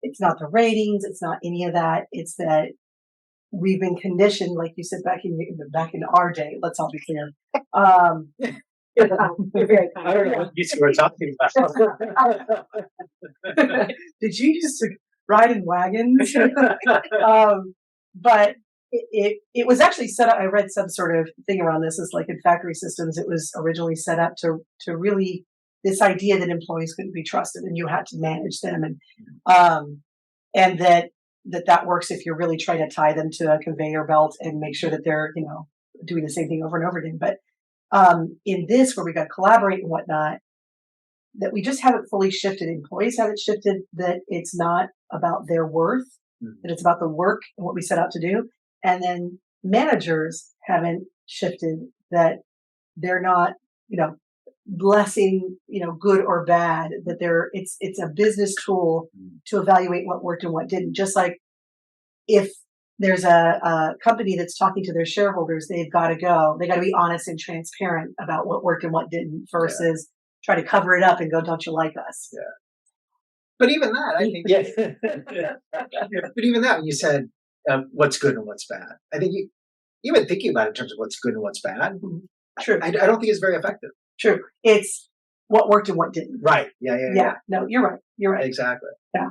it's not the ratings, it's not any of that. It's that we've been conditioned, like you said, back in our day. Let's all be clear. You're very kind. I don't know what you two are talking about. Did you used to ride in wagons? But it was actually set up. I read some sort of thing around this. Is like in factory systems, it was originally set up to really this idea that employees couldn't be trusted and you had to manage them, and that works if you're really trying to tie them to a conveyor belt and make sure that they're doing the same thing over and over again. But in this, where we got to collaborate and whatnot, that we just haven't fully shifted. Employees haven't shifted that it's not about their worth, that it's about the work and what we set out to do. And then managers haven't shifted that they're not, blessing, good or bad, that it's a business tool to evaluate what worked and what didn't. Just like if there's a company that's talking to their shareholders, they got to be honest and transparent about what worked and what didn't versus try to cover it up and go, don't you like us? Yeah. But even that, I think. Yes. But even that, when you said what's good and what's bad, I think even thinking about it in terms of what's good and what's bad, True. I don't think it's very effective. True. It's what worked and what didn't. Right. Yeah. No, you're right. You're right. Exactly. Yeah.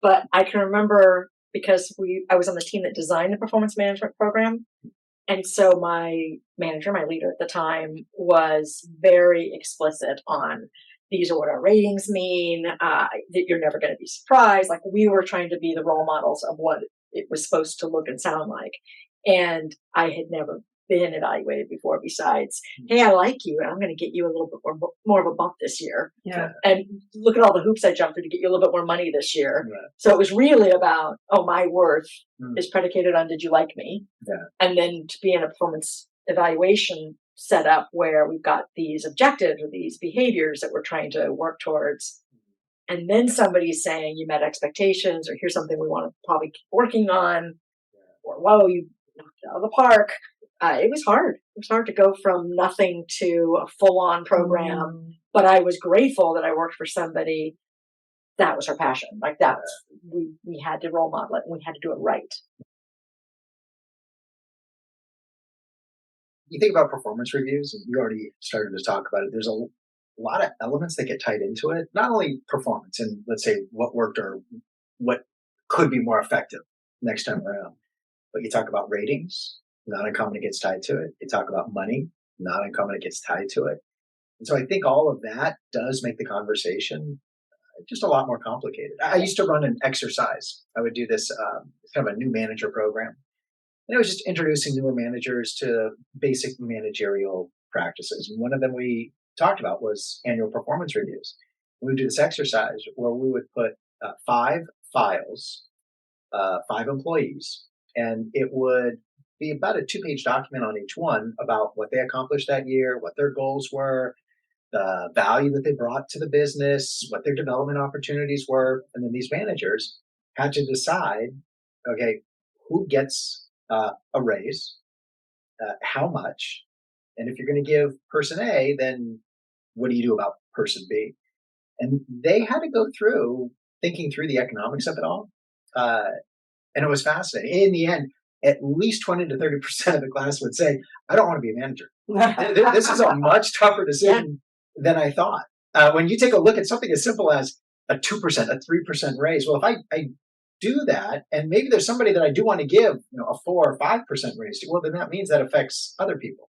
But I can remember because I was on the team that designed the performance management program. And so my manager, my leader at the time, was very explicit on these are what our ratings mean, that you're never going to be surprised. Like we were trying to be the role models of what it was supposed to look and sound like. And I had never been evaluated before besides, hey, I like you and I'm going to get you a little bit more of a bump this year. Yeah. And look at all the hoops I jumped through to get you a little bit more money this year. Right. So it was really about, my worth is predicated on, did you like me? Yeah. And then to be in a performance evaluation setup where we've got these objectives or these behaviors that we're trying to work towards. And then somebody's saying you met expectations or here's something we want to probably keep working on or, whoa, you knocked it out of the park. It was hard. It was hard to go from nothing to a full-on program, but I was grateful that I worked for somebody that was her passion. Like that, we had to role model it and we had to do it right. You think about performance reviews, and you already started to talk about it. There's a lot of elements that get tied into it. Not only performance and let's say what worked or what could be more effective next time around, but you talk about ratings. Not uncommon, it gets tied to it. You talk about money, not uncommon, it gets tied to it. And so I think all of that does make the conversation just a lot more complicated. I used to run an exercise. I would do this kind of a new manager program. And it was just introducing newer managers to basic managerial practices. And one of them we talked about was annual performance reviews. We would do this exercise where we would put 5 files, 5 employees, and it would be about a 2-page document on each one about what they accomplished that year, what their goals were, the value that they brought to the business, what their development opportunities were. And then these managers had to decide, okay, who gets a raise, how much, and if you're going to give person A, then what do you do about person B? And they had to go through thinking through the economics of it all. And it was fascinating. In the end, at least 20 to 30% of the class would say, I don't want to be a manager. This is a much tougher decision than I thought. When you take a look at something as simple as a 2%, a 3% raise, well, if I do that, and maybe there's somebody that I do want to give a 4 or 5% raise to, well, then that means that affects other people.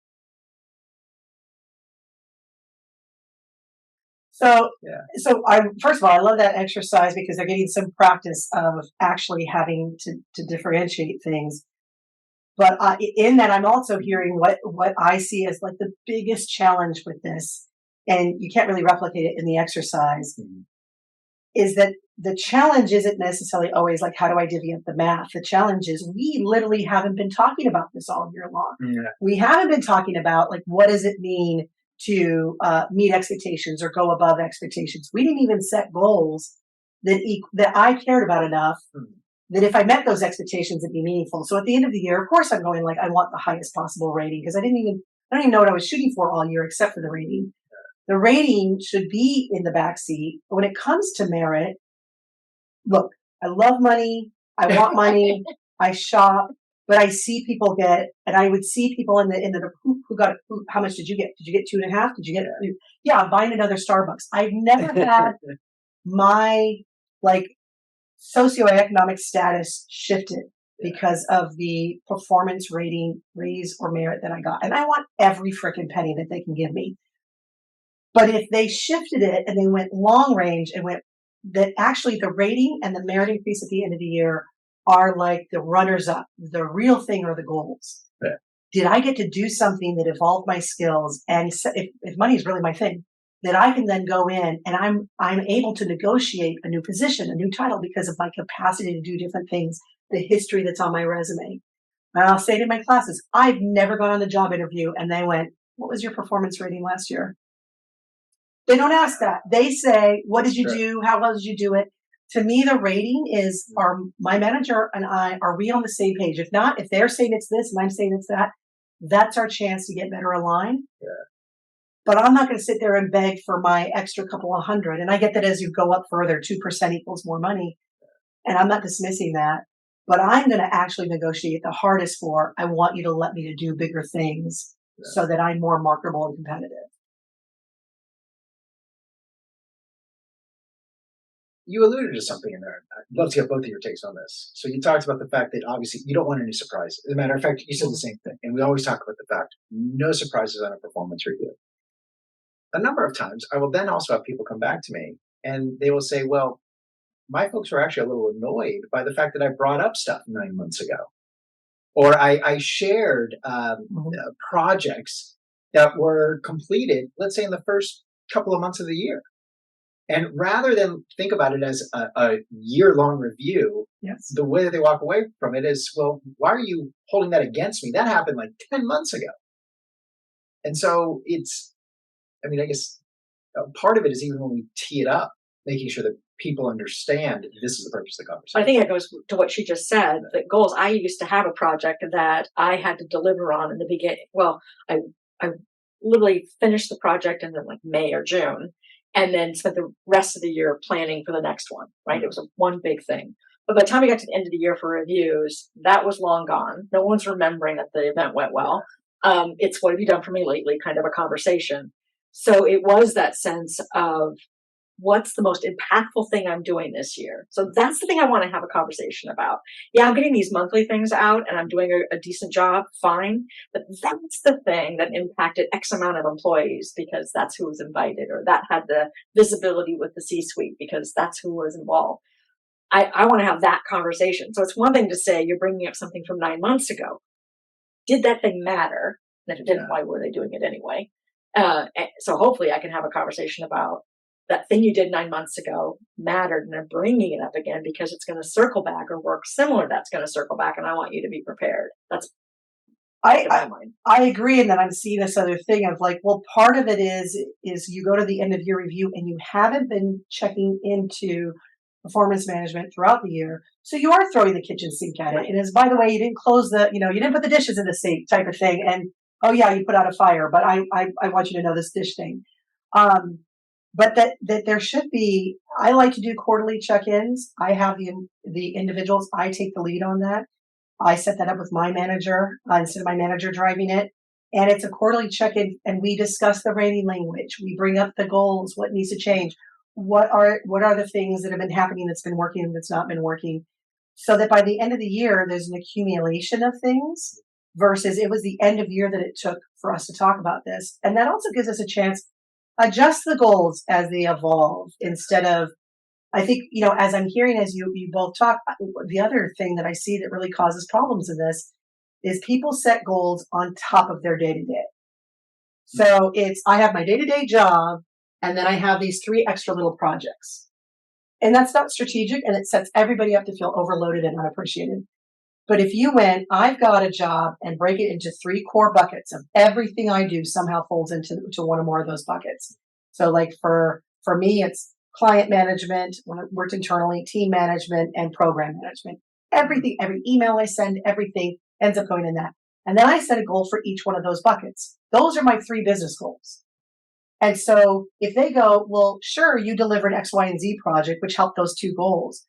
So first of all, I love that exercise because they're getting some practice of actually having to differentiate things. But in that, I'm also hearing what I see as like the biggest challenge with this, and you can't really replicate it in the exercise, is that the challenge isn't necessarily always like, how do I divvy up the math? The challenge is we literally haven't been talking about this all year long. Yeah. We haven't been talking about like, what does it mean to meet expectations or go above expectations? We didn't even set goals that I cared about enough that if I met those expectations, it'd be meaningful. So at the end of the year, of course, I'm going like, I want the highest possible rating because I don't even know what I was shooting for all year except for the rating. The rating should be in the back seat. When it comes to merit, look, I love money. I want money. I shop, but I see people get, and I would see people in the who got, how much did you get? Did you get 2.5? Did you get, yeah, I'm buying another Starbucks. I've never had my like socioeconomic status shifted because of the performance rating, raise, or merit that I got. And I want every freaking penny that they can give me. But if they shifted it and they went long range and went that actually the rating and the merit increase at the end of the year are like the runners up, the real thing are the goals. Yeah. Did I get to do something that evolved my skills? And if money is really my thing, that I can then go in and I'm able to negotiate a new position, a new title because of my capacity to do different things, the history that's on my resume. And I'll say to my classes, I've never gone on a job interview and they went, what was your performance rating last year? They don't ask that. They say, what did you do? How well did you do it? To me, the rating is, are my manager and I, are we on the same page? If not, if they're saying it's this and I'm saying it's that, that's our chance to get better aligned. Yeah. But I'm not going to sit there and beg for my extra couple of hundred. And I get that as you go up further, 2% equals more money. And I'm not dismissing that. But I'm going to actually negotiate the hardest for, I want you to let me to do bigger things so that I'm more marketable and competitive. You alluded to something in there. I'd love to get both of your takes on this. So you talked about the fact that obviously you don't want any surprises. As a matter of fact, you said the same thing. And we always talk about the fact, no surprises on a performance review. A number of times, I will then also have people come back to me and they will say, well, my folks were actually a little annoyed by the fact that I brought up stuff 9 months ago. Or I shared projects that were completed, let's say in the first couple of months of the year. And rather than think about it as a year-long review, the way that they walk away from it is, well, why are you holding that against me? That happened like 10 months ago. And so it's, I mean, I guess part of it is even when we tee it up, making sure that people understand this is the purpose of the conversation. I think it goes to what she just said, that goals. I used to have a project that I had to deliver on in the beginning. Well, I literally finished the project in like May or June, and then spent the rest of the year planning for the next one, right? It was one big thing. But by the time we got to the end of the year for reviews, that was long gone. No one's remembering that the event went well. It's what have you done for me lately kind of a conversation. So it was that sense of what's the most impactful thing I'm doing this year? So that's the thing I want to have a conversation about. Yeah, I'm getting these monthly things out and I'm doing a decent job, fine. But that's the thing that impacted X amount of employees because that's who was invited, or that had the visibility with the C-suite because that's who was involved. I want to have that conversation. So it's one thing to say you're bringing up something from 9 months ago. Did that thing matter? And if it didn't, why were they doing it anyway? So hopefully I can have a conversation about that thing you did 9 months ago mattered, and I'm bringing it up again because it's going to circle back or work similar. That's going to circle back, and I want you to be prepared. That's I agree, and then I'm seeing this other thing of like, well, part of it is you go to the end of year review and you haven't been checking into performance management throughout the year, so you are throwing the kitchen sink at it. And as by the way, you didn't close you didn't put the dishes in the sink type of thing, and oh yeah, you put out a fire, but I want you to know this dish thing. But that there should be, I like to do quarterly check-ins. I have the individuals, I take the lead on that. I set that up with my manager instead of my manager driving it. And it's a quarterly check-in and we discuss the rating language. We bring up the goals, what needs to change. What are the things that have been happening that's been working and that's not been working. So that by the end of the year, there's an accumulation of things versus it was the end of year that it took for us to talk about this. And that also gives us a chance adjust the goals as they evolve instead of, I think, as I'm hearing, as you both talk, the other thing that I see that really causes problems in this is people set goals on top of their day to day. So I have my day to day job and then I have these 3 extra little projects. And that's not strategic and it sets everybody up to feel overloaded and unappreciated. But if you went, I've got a job and break it into 3 core buckets of everything I do somehow folds into one or more of those buckets. So like for me, it's client management, when I worked internally, team management and program management. Everything, every email I send, everything ends up going in that. And then I set a goal for each one of those buckets. Those are my 3 business goals. And so if they go, well, sure, you delivered X, Y, and Z project, which helped those two goals,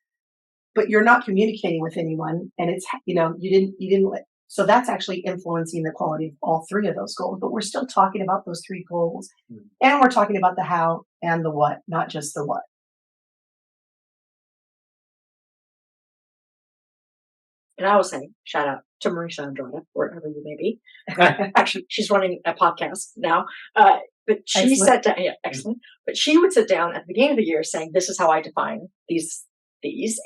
but you're not communicating with anyone, and it's, you didn't let. So that's actually influencing the quality of all three of those goals. But we're still talking about those three goals, and we're talking about the how and the what, not just the what. And I was saying, shout out to Marisa Andrade, wherever you may be. Actually, she's running a podcast now. But she sat down, excellent. But she would sit down at the beginning of the year saying, this is how I define these.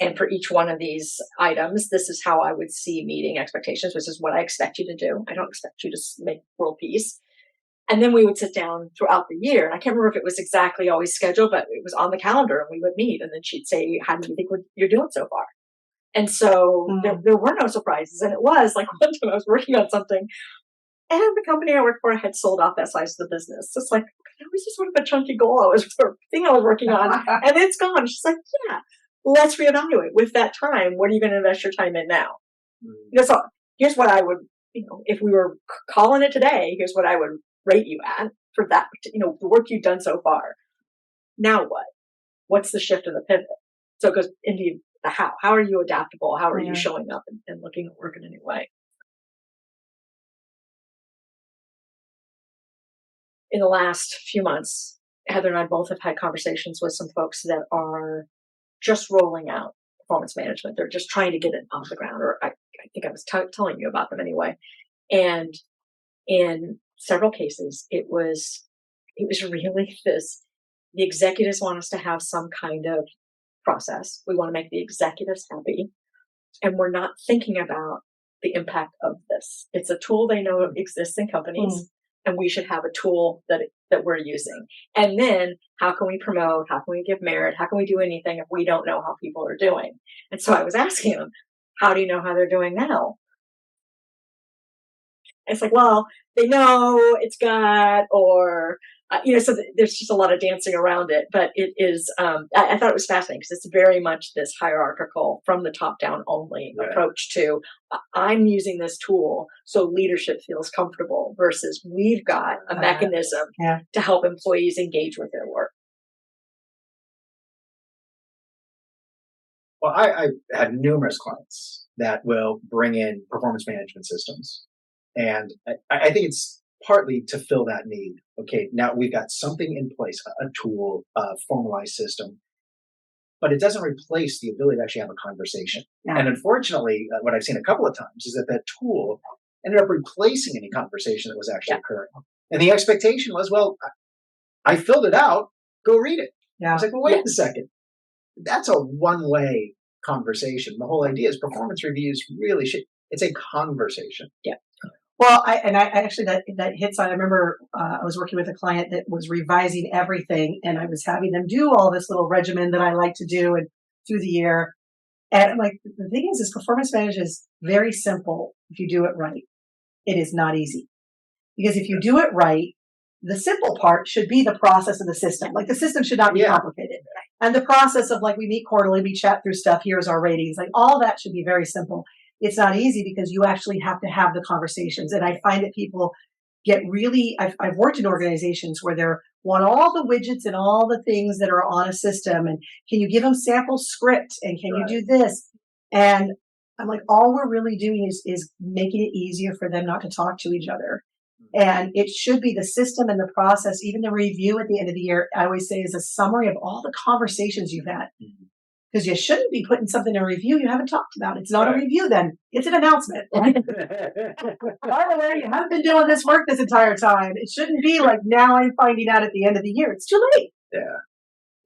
And for each one of these items, this is how I would see meeting expectations, which is what I expect you to do. I don't expect you to make world peace. And then we would sit down throughout the year. And I can't remember if it was exactly always scheduled, but it was on the calendar and we would meet. And then she'd say, how do you think you're doing so far? And so there were no surprises. And it was like one time I was working on something and the company I worked for had sold off that slice of the business. So it's like, that was just sort of a chunky goal thing I was working on and it's gone. She's like, yeah, let's reevaluate with that time. What are you going to invest your time in now? So here's what I would, if we were calling it today, here's what I would rate you at for that, the work you've done so far. Now what? What's the shift and the pivot? So it goes into the how. How are you adaptable? How are you showing up and looking at work in a new way? In the last few months, Heather and I both have had conversations with some folks that are just rolling out performance management. They're just trying to get it off the ground, or I think I was telling you about them anyway. And in several cases, it was really this, the executives want us to have some kind of process. We want to make the executives happy. And we're not thinking about the impact of this. It's a tool they know exists in companies, and we should have a tool that we're using. And then how can we promote? How can we give merit? How can we do anything if we don't know how people are doing? And so I was asking them, how do you know how they're doing now? It's like, well, they know it's gut or, so there's just a lot of dancing around it, but it is, I thought it was fascinating because it's very much this hierarchical from the top down only approach to I'm using this tool so leadership feels comfortable versus we've got a mechanism to help employees engage with their work. Well, I had numerous clients that will bring in performance management systems. And I think it's partly to fill that need. Okay, now we've got something in place, a tool, a formalized system, but it doesn't replace the ability to actually have a conversation. Yeah. And unfortunately, what I've seen a couple of times is that tool ended up replacing any conversation that was actually occurring. And the expectation was, well, I filled it out, go read it. Yeah. I was like, well, wait a second. That's a one-way conversation. The whole idea is performance reviews really it's a conversation. Yeah. Well, I actually that hits on. I remember I was working with a client that was revising everything, and I was having them do all this little regimen that I like to do and through the year. And I'm like, the thing is performance management is very simple if you do it right. It is not easy because if you do it right, the simple part should be the process of the system. Like the system should not be complicated, and the process of like we meet quarterly, we chat through stuff. Here's our ratings. Like all that should be very simple. It's not easy because you actually have to have the conversations. And I find that people get really, I've worked in organizations where they want all the widgets and all the things that are on a system. And can you give them sample script? And can you do this? And I'm like, all we're really doing is making it easier for them not to talk to each other. And it should be the system and the process, even the review at the end of the year, I always say is a summary of all the conversations you've had. Because you shouldn't be putting something in a review you haven't talked about. It's not a review then. It's an announcement. By the way, you haven't been doing this work this entire time. It shouldn't be like now I'm finding out at the end of the year. It's too late. Yeah.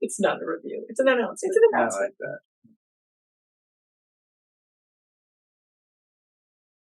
It's not a review. It's an announcement. It's an announcement. I like that.